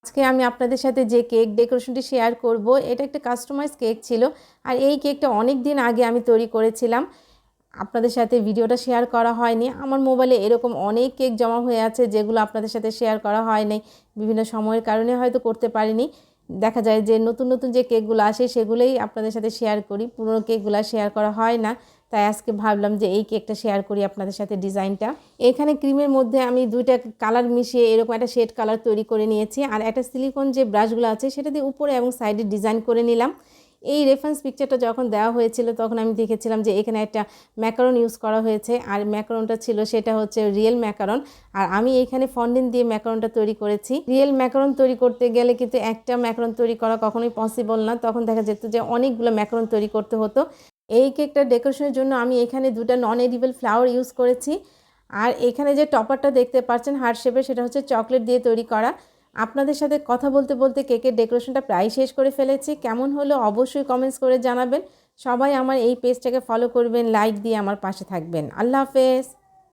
আজকে আমি আপনাদের সাথে যে কেক ডেকোরেশনটি শেয়ার করব, এটা একটা কাস্টমাইজ কেক ছিল। আর এই কেকটা অনেক দিন আগে আমি তৈরি করেছিলাম, আপনাদের সাথে ভিডিওটা শেয়ার করা হয়নি। আমার মোবাইলে এরকম অনেক কেক জমা হয়ে আছে যেগুলো আপনাদের সাথে শেয়ার করা হয়নি, বিভিন্ন সময়ের কারণে হয়তো করতে পারিনি। দেখা যায় যে নতুন নতুন যে কেকগুলো আসে সেগুলোই আপনাদের সাথে শেয়ার করি, পুরনো কেকগুলো শেয়ার করা হয় না। তাই আজকে ভাবলাম যে এই কেকটা শেয়ার করি আপনাদের সাথে। ডিজাইনটা এখানে ক্রিমের মধ্যে আমি দুইটা কালার মিশিয়ে এরকম একটা শেড কালার তৈরি করে নিয়েছি, আর একটা সিলিকন যে ব্রাশগুলো আছে সেটা দিয়ে উপরে এবং সাইডে ডিজাইন করে নিলাম। এই রেফারেন্স পিকচারটা যখন দেওয়া হয়েছিল তখন আমি দেখেছিলাম যে এখানে একটা ম্যাকারন ইউজ করা হয়েছে, আর ম্যাকারনটা ছিল সেটা হচ্ছে রিয়েল ম্যাকারন। আর আমি এখানে ফন্ডিন দিয়ে ম্যাকারনটা তৈরি করেছি। রিয়েল ম্যাকারন তৈরি করতে গেলে কিন্তু একটা ম্যাকারন তৈরি করা কখনোই পসিবল না, তখন দেখা যেত যে অনেকগুলো ম্যাকারন তৈরি করতে হতো। এই কেকটা ডেকোরেশনের জন্য আমি এখানে দুটো নন এডিবল ফ্লাওয়ার ইউজ করেছি। আর এখানে যে টপারটা দেখতে পাচ্ছেন হার্ট শেপের, সেটা হচ্ছে চকলেট দিয়ে তৈরি করা। আপনাদের সাথে কথা বলতে বলতে কেকের ডেকোরেশনটা প্রায় শেষ করে ফেলেছি। কেমন হলো অবশ্যই কমেন্টস করে জানাবেন। সবাই আমার এই পেজটাকে ফলো করবেন, লাইক দিয়ে আমার পাশে থাকবেন। আল্লাহ হাফেজ।